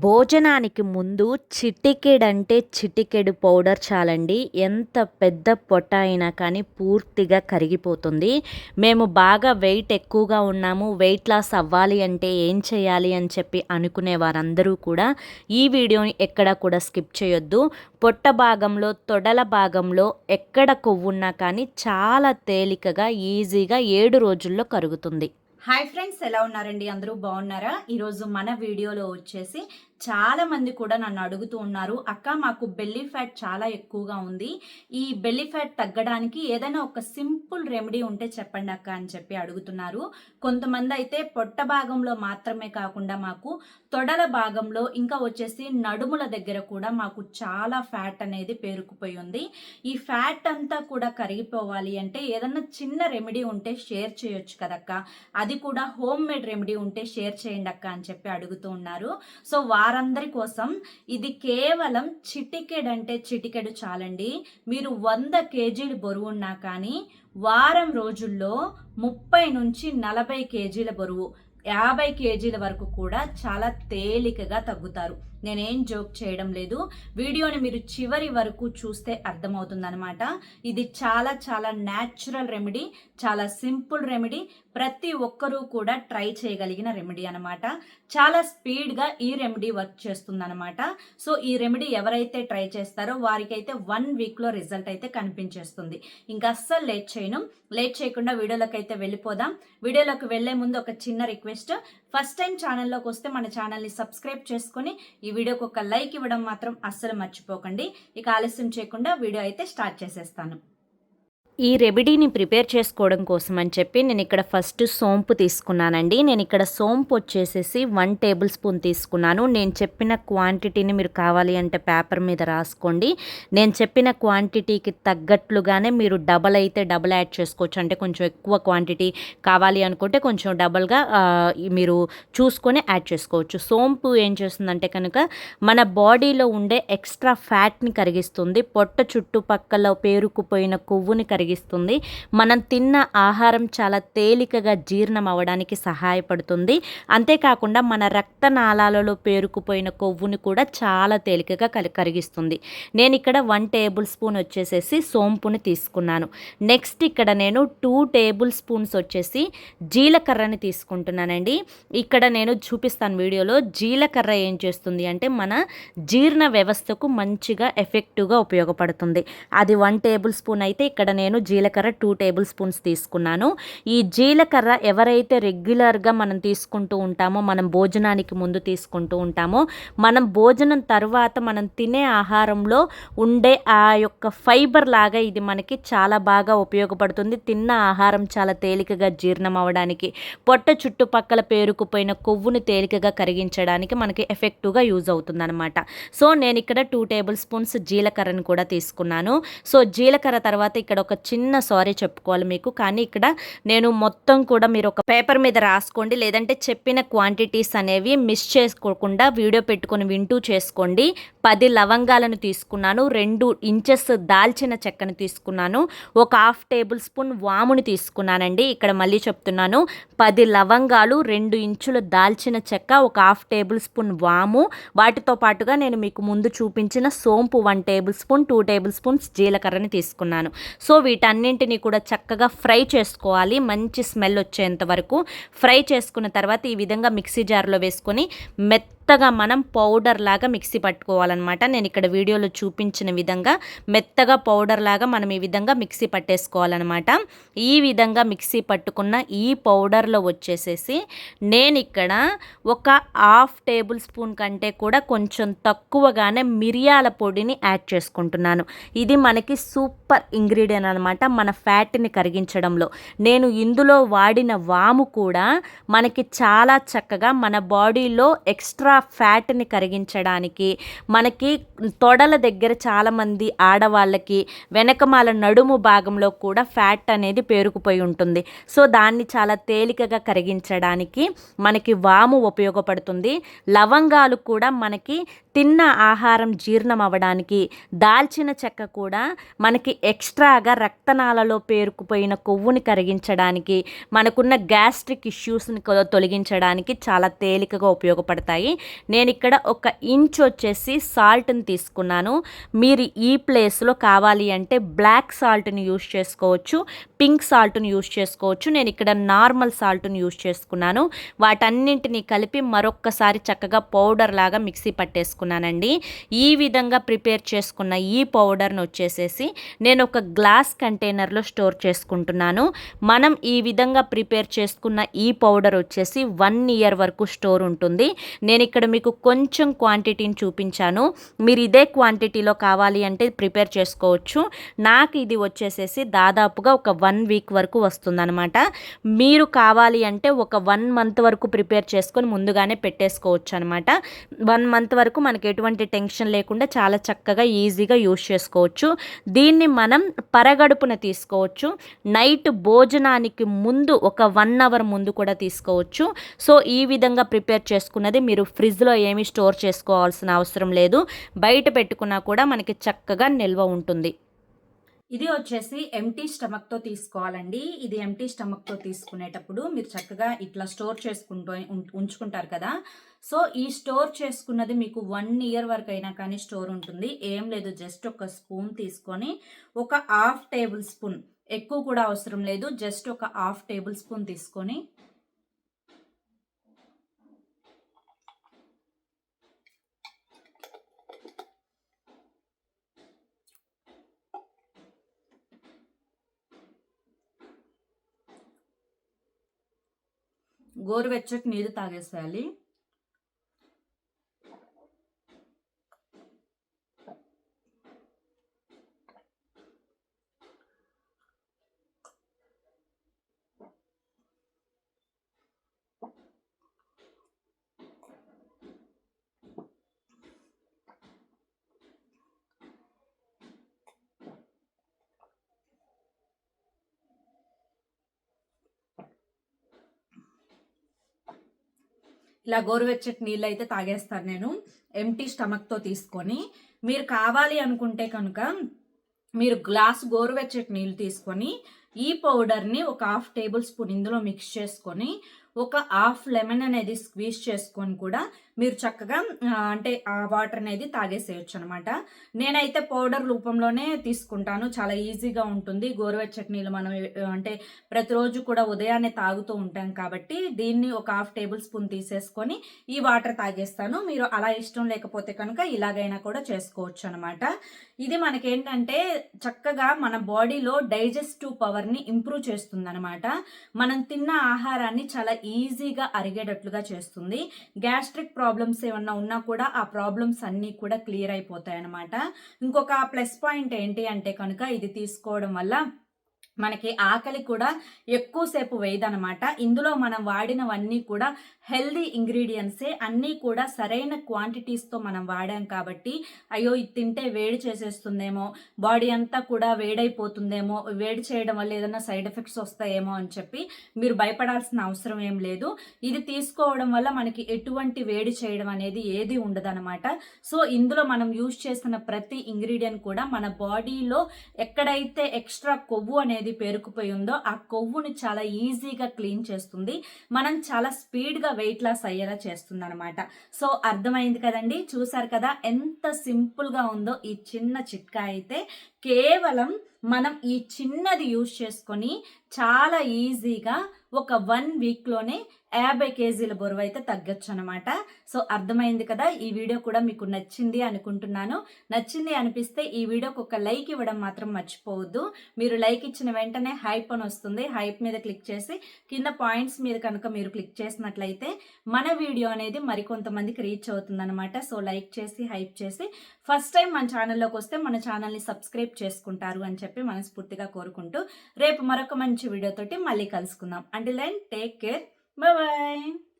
భోజనానికి ముందు చిటికెడంటే చిటికెడు పౌడర్ చాలండి. ఎంత పెద్ద పొట్ట అయినా కానీ పూర్తిగా కరిగిపోతుంది. మేము బాగా వెయిట్ ఎక్కువగా ఉన్నాము, వెయిట్ లాస్ అవ్వాలి అంటే ఏం చేయాలి అని చెప్పి అనుకునే వారందరూ కూడా ఈ వీడియోని ఎక్కడ కూడా స్కిప్ చేయొద్దు. పొట్ట భాగంలో, తొడల భాగంలో ఎక్కడ కొవ్వున్నా కానీ చాలా తేలికగా ఈజీగా 7 రోజుల్లో కరుగుతుంది. హాయ్ ఫ్రెండ్స్, ఎలా ఉన్నారండి? అందరూ బాగున్నారా? ఈరోజు మన వీడియోలో వచ్చేసి చాలా మంది కూడా నన్ను అడుగుతూ ఉన్నారు, అక్క మాకు బెల్లీ ఫ్యాట్ చాలా ఎక్కువగా ఉంది, ఈ బెల్లీ ఫ్యాట్ తగ్గడానికి ఏదైనా ఒక సింపుల్ రెమెడీ ఉంటే చెప్పండి అక్క అని చెప్పి అడుగుతున్నారు. కొంతమంది అయితే పొట్ట భాగంలో మాత్రమే కాకుండా మాకు తొడల భాగంలో ఇంకా వచ్చేసి నడుముల దగ్గర కూడా మాకు చాలా ఫ్యాట్ అనేది పేరుకుపోయి ఉంది. ఈ ఫ్యాట్ అంతా కూడా కరిగిపోవాలి అంటే ఏదన్నా చిన్న రెమెడీ ఉంటే షేర్ చేయొచ్చు కదక్క, అది కూడా హోమ్ మేడ్ రెమెడీ ఉంటే షేర్ చేయండి అక్క అని చెప్పి అడుగుతూ ఉన్నారు. సో వారందరి కోసం ఇది కేవలం చిటికెడంటే చిటికెడు చాలండి. మీరు 100 కేజీలు బరువు ఉన్నా కానీ వారం రోజుల్లో 30 నుంచి 40 కేజీల బరువు, 50 కేజీల వరకు కూడా చాలా తేలికగా తగ్గుతారు. నేనేం జోక్ చేయడం లేదు, వీడియోని మీరు చివరి వరకు చూస్తే అర్థమవుతుంది అనమాట. ఇది చాలా చాలా న్యాచురల్ రెమెడీ, చాలా సింపుల్ రెమెడీ, ప్రతి ఒక్కరూ కూడా ట్రై చేయగలిగిన రెమెడీ అనమాట. చాలా స్పీడ్గా ఈ రెమెడీ వర్క్ చేస్తుంది అనమాట. సో ఈ రెమెడీ ఎవరైతే ట్రై చేస్తారో వారికైతే 1 వీక్లో రిజల్ట్ అయితే కనిపించేస్తుంది. ఇంకా అస్సలు లేట్ చేయకుండా వీడియోలోకి అయితే వెళ్ళిపోదాం. వీడియోలోకి వెళ్లే ముందు ఒక చిన్న రిక్వెస్ట్, ఫస్ట్ టైం ఛానల్లోకి వస్తే మన ఛానల్ని సబ్స్క్రైబ్ చేసుకొని ఈ వీడియోకి ఒక లైక్ ఇవ్వడం మాత్రం అస్సలు మర్చిపోకండి. ఇక ఆలస్యం చేయకుండా వీడియో అయితే స్టార్ట్ చేసేస్తాను. ఈ రెమెడీని ప్రిపేర్ చేసుకోవడం కోసం అని చెప్పి నేను ఇక్కడ ఫస్ట్ సోంపు తీసుకున్నానండి. నేను ఇక్కడ సోంపు వచ్చేసేసి 1 టేబుల్ స్పూన్ తీసుకున్నాను. నేను చెప్పిన క్వాంటిటీని మీరు కావాలి అంటే పేపర్ మీద రాసుకోండి. నేను చెప్పిన క్వాంటిటీకి తగ్గట్లుగానే మీరు డబల్ అయితే డబల్ యాడ్ చేసుకోవచ్చు. అంటే కొంచెం ఎక్కువ క్వాంటిటీ కావాలి అనుకుంటే కొంచెం డబల్గా మీరు చూసుకొని యాడ్ చేసుకోవచ్చు. సోంపు ఏం చేస్తుందంటే కనుక మన బాడీలో ఉండే ఎక్స్ట్రా ఫ్యాట్ని కరిగిస్తుంది, పొట్ట చుట్టుపక్కల పేరుకుపోయిన కొవ్వుని కరిగిస్తుంది, మనం తిన్న ఆహారం చాలా తేలికగా జీర్ణం అవ్వడానికి సహాయపడుతుంది. అంతేకాకుండా మన రక్తనాళాలలో పేరుకుపోయిన కొవ్వుని కూడా చాలా తేలికగా కరిగిస్తుంది. నేను ఇక్కడ 1 టేబుల్ స్పూన్ వచ్చేసేసి సోంపుని తీసుకున్నాను. నెక్స్ట్ ఇక్కడ నేను 2 టేబుల్ స్పూన్స్ వచ్చేసి జీలకర్రని తీసుకుంటున్నానండి. ఇక్కడ నేను చూపిస్తాను వీడియోలో. జీలకర్ర ఏం చేస్తుంది అంటే మన జీర్ణ వ్యవస్థకు మంచిగా ఎఫెక్టివ్గా ఉపయోగపడుతుంది. అది 1 టేబుల్ స్పూన్ అయితే ఇక్కడ నేను జీలకర్ర 2 టేబుల్ స్పూన్స్ తీసుకున్నాను. ఈ జీలకర్ర ఎవరైతే రెగ్యులర్గా మనం తీసుకుంటూ ఉంటామో, మనం భోజనానికి ముందు తీసుకుంటూ ఉంటామో, మనం భోజనం తర్వాత మనం తినే ఆహారంలో ఉండే ఆ యొక్క ఫైబర్ లాగా ఇది మనకి చాలా బాగా ఉపయోగపడుతుంది. తిన్న ఆహారం చాలా తేలికగా జీర్ణం అవ్వడానికి, పొట్ట చుట్టుపక్కల పేరుకుపోయిన కొవ్వుని తేలికగా కరిగించడానికి మనకి ఎఫెక్టివ్గా యూజ్ అవుతుంది అనమాట. సో నేను ఇక్కడ 2 టేబుల్ స్పూన్స్ జీలకర్రని కూడా తీసుకున్నాను. సో జీలకర్ర తర్వాత ఇక్కడ ఒక చిన్న సారీ చెప్పుకోవాలి మీకు, కానీ ఇక్కడ నేను మొత్తం కూడా మీరు ఒక పేపర్ మీద రాసుకోండి, లేదంటే చెప్పిన క్వాంటిటీస్ అనేవి మిస్ చేసుకోకుండా వీడియో పెట్టుకొని వింటూ చేసుకోండి. 10 లవంగాలను తీసుకున్నాను, 2 ఇంచెస్ దాల్చిన చెక్కను తీసుకున్నాను, ఒక 1/2 టేబుల్ స్పూన్ వాముని తీసుకున్నానండి. ఇక్కడ మళ్ళీ చెప్తున్నాను, 10 లవంగాలు, 2 ఇంచుల దాల్చిన చెక్క, ఒక 1/2 టేబుల్ స్పూన్ వాము, వాటితో పాటుగా నేను మీకు ముందు చూపించిన సోంపు 1 టేబుల్ స్పూన్, 2 టేబుల్ స్పూన్స్ జీలకర్రని తీసుకున్నాను. సో వీటన్నింటినీ కూడా చక్కగా ఫ్రై చేసుకోవాలి, మంచి స్మెల్ వచ్చేంత వరకు ఫ్రై చేసుకున్న తర్వాత ఈ విధంగా మిక్సీ జార్లో వేసుకొని మెత్తగా మనం పౌడర్ లాగా మిక్సీ పట్టుకోవాలన్నమాట. నేను ఇక్కడ వీడియోలో చూపించిన విధంగా మెత్తగా పౌడర్ లాగా మనం ఈ విధంగా మిక్సీ పట్టేసుకోవాలన్నమాట. ఈ విధంగా మిక్సీ పట్టుకున్న ఈ పౌడర్లో వచ్చేసేసి నేను ఇక్కడ ఒక 1/2 టేబుల్ స్పూన్ కంటే కూడా కొంచెం తక్కువగానే మిరియాల పొడిని యాడ్ చేసుకుంటున్నాను. ఇది మనకి సూపర్ ఇంగ్రీడియంట్ అనమాట మన ఫ్యాట్ని కరిగించడంలో. నేను ఇందులో వాడిన వాము కూడా మనకి చాలా చక్కగా మన బాడీలో ఎక్స్ట్రా ఫ్యాట్ని కరిగించడానికి, మనకి తొడల దగ్గర చాలామంది ఆడవాళ్ళకి వెనకమాల నడుము భాగంలో కూడా ఫ్యాట్ అనేది పేరుకుపోయి ఉంటుంది. సో దాన్ని చాలా తేలికగా కరిగించడానికి మనకి వాము ఉపయోగపడుతుంది. లవంగాలు కూడా మనకి తిన్న ఆహారం జీర్ణం అవ్వడానికి, దాల్చిన చెక్క కూడా మనకి ఎక్స్ట్రాగా రక్తనాళలో పేరుకుపోయిన కొవ్వుని కరిగించడానికి, మనకున్న గ్యాస్ట్రిక్ ఇష్యూస్ని తొలగించడానికి చాలా తేలికగా ఉపయోగపడతాయి. నేను ఇక్కడ 1 ఇంచ్ వచ్చేసి సాల్ట్ని తీసుకున్నాను. మీరు ఈ ప్లేస్లో కావాలి అంటే బ్లాక్ సాల్ట్ని యూస్ చేసుకోవచ్చు, పింక్ సాల్ట్ని యూస్ చేసుకోవచ్చు. నేను ఇక్కడ నార్మల్ సాల్ట్ని యూస్ చేసుకున్నాను. వాటన్నింటినీ కలిపి మరొక్కసారి చక్కగా పౌడర్ లాగా మిక్సీ పట్టేసుకున్నానండి. ఈ విధంగా ప్రిపేర్ చేసుకున్న ఈ పౌడర్ని వచ్చేసేసి నేను ఒక గ్లాస్ కంటైనర్లో స్టోర్ చేసుకుంటున్నాను. మనం ఈ విధంగా ప్రిపేర్ చేసుకున్న ఈ పౌడర్ వచ్చేసి 1 ఇయర్ వరకు స్టోర్ ఉంటుంది. నేను ఇక్కడ మీకు కొంచెం క్వాంటిటీని చూపించాను. మీరు ఇదే క్వాంటిటీలో కావాలి అంటే ప్రిపేర్ చేసుకోవచ్చు. నాకు ఇది వచ్చేసేసి దాదాపుగా ఒక 1 వీక్ వరకు వస్తుందన్నమాట. మీరు కావాలి అంటే ఒక 1 మంత్ వరకు ప్రిపేర్ చేసుకొని ముందుగానే పెట్టేసుకోవచ్చు అనమాట. 1 మంత్ వరకు మనకి ఎటువంటి టెన్షన్ లేకుండా చాలా చక్కగా ఈజీగా యూస్ చేసుకోవచ్చు. దీన్ని మనం పరగడుపున తీసుకోవచ్చు. నైట్ భోజనానికి ముందు ఒక 1 అవర్ ముందు కూడా తీసుకోవచ్చు. సో ఈ విధంగా ప్రిపేర్ చేసుకున్నది మీరు ఫ్రిడ్జ్లో ఏమీ స్టోర్ చేసుకోవాల్సిన అవసరం లేదు. బయట పెట్టుకున్నా కూడా మనకి చక్కగా నిల్వ ఉంటుంది. ఇది వచ్చేసి ఎంటీ స్టమక్తో తీసుకోవాలండి. ఇది ఎంటీ స్టమక్తో తీసుకునేటప్పుడు మీరు చక్కగా ఇట్లా స్టోర్ చేసుకుంటూ ఉంచుకుంటారు కదా. సో ఈ స్టోర్ చేసుకున్నది మీకు 1 ఇయర్ వరకు అయినా కానీ స్టోర్ ఉంటుంది. ఏం లేదు, జస్ట్ ఒక స్పూన్ తీసుకొని ఒక 1/2 టేబుల్ స్పూన్, ఎక్కువ కూడా అవసరం లేదు, జస్ట్ ఒక 1/2 టేబుల్ స్పూన్ తీసుకొని గోరువెచ్చటి నీళ్ళు తాగేసేయాలి. ఇలా గోరువెచ్చటి నీళ్ళు అయితే తాగేస్తాను నేను ఎంటీ స్టమక్తో తీసుకొని. మీరు కావాలి అనుకుంటే కనుక మీరు గ్లాస్ గోరువెచ్చటి నీళ్ళు తీసుకొని ఈ పౌడర్ని ఒక 1/2 టేబుల్ స్పూన్ ఇందులో మిక్స్ చేసుకొని ఒక 1/2 లెమన్ అనేది స్క్వీజ్ చేసుకొని కూడా మీరు చక్కగా అంటే ఆ వాటర్ అనేది తాగేసేయచ్చు అనమాట. నేనైతే పౌడర్ రూపంలోనే తీసుకుంటాను, చాలా ఈజీగా ఉంటుంది. గోరువెచ్చటి నీళ్ళు మనం అంటే ప్రతిరోజు కూడా ఉదయాన్నే తాగుతూ ఉంటాం కాబట్టి దీన్ని ఒక 1/2 టేబుల్ స్పూన్ తీసేసుకొని ఈ వాటర్ తాగేస్తాను. మీరు అలా ఇష్టం లేకపోతే కనుక ఇలాగైనా కూడా చేసుకోవచ్చు అనమాట. ఇది మనకేంటంటే చక్కగా మన బాడీలో డైజెస్టివ్ పవర్ని ఇంప్రూవ్ చేస్తుంది అనమాట. మనం తిన్న ఆహారాన్ని చాలా ఈజీగా అరిగేటట్లుగా చేస్తుంది. గ్యాస్ట్రిక్ ప్రాబ్లమ్స్ ఏమన్నా ఉన్నా కూడా ఆ ప్రాబ్లమ్స్ అన్నీ కూడా క్లియర్ అయిపోతాయి అన్నమాట. ఇంకొక ప్లస్ పాయింట్ ఏంటి అంటే కనుక ఇది తీసుకోవడం వల్ల మనకి ఆకలి కూడా ఎక్కువసేపు వేయదనమాట. ఇందులో మనం వాడినవన్నీ కూడా హెల్దీ ఇంగ్రీడియంట్సే, అన్నీ కూడా సరైన క్వాంటిటీస్తో మనం వాడాం కాబట్టి అయ్యో ఇది తింటే వేడి చేసేస్తుందేమో, బాడీ అంతా కూడా వేడైపోతుందేమో, వేడి చేయడం వల్ల ఏదైనా సైడ్ ఎఫెక్ట్స్ వస్తాయేమో అని చెప్పి మీరు భయపడాల్సిన అవసరం ఏం లేదు. ఇది తీసుకోవడం వల్ల మనకి ఎటువంటి వేడి చేయడం అనేది ఏది ఉండదనమాట. సో ఇందులో మనం యూజ్ చేసిన ప్రతి ఇంగ్రీడియంట్ కూడా మన బాడీలో ఎక్కడైతే ఎక్స్ట్రా కొవ్వు అనేది పేరుకుపోయి ఉందో ఆ కొవ్వుని చాలా ఈజీగా క్లీన్ చేస్తుంది. మనం చాలా స్పీడ్గా వెయిట్ లాస్ అయ్యేలా చేస్తుంది అనమాట. సో అర్థమైంది కదండి, చూసారు కదా ఎంత సింపుల్గా ఉందో ఈ చిన్న చిట్కా అయితే. కేవలం మనం ఈ చిన్నది యూజ్ చేసుకొని చాలా ఈజీగా ఒక 1 వీక్లోనే 50 కేజీల బరువు అయితే తగ్గొచ్చు అనమాట. సో అర్థమైంది కదా. ఈ వీడియో కూడా మీకు నచ్చింది అనుకుంటున్నాను. నచ్చింది అనిపిస్తే ఈ వీడియోకి ఒక లైక్ ఇవ్వడం మాత్రం మర్చిపోవద్దు. మీరు లైక్ ఇచ్చిన వెంటనే హైప్ అని వస్తుంది. హైప్ మీద క్లిక్ చేసి కింద పాయింట్స్ మీద కనుక మీరు క్లిక్ చేసినట్లయితే మన వీడియో అనేది మరికొంతమందికి రీచ్ అవుతుంది అనమాట. సో లైక్ చేసి హైప్ చేసి ఫస్ట్ టైం మన ఛానల్లోకి వస్తే మన ఛానల్ని సబ్స్క్రైబ్ చేసుకుంటారు అని చెప్పి మనస్ఫూర్తిగా కోరుకుంటూ రేపు మరొక మంచి వీడియోతోటి మళ్ళీ కలుసుకుందాం. Until then take care, bye bye.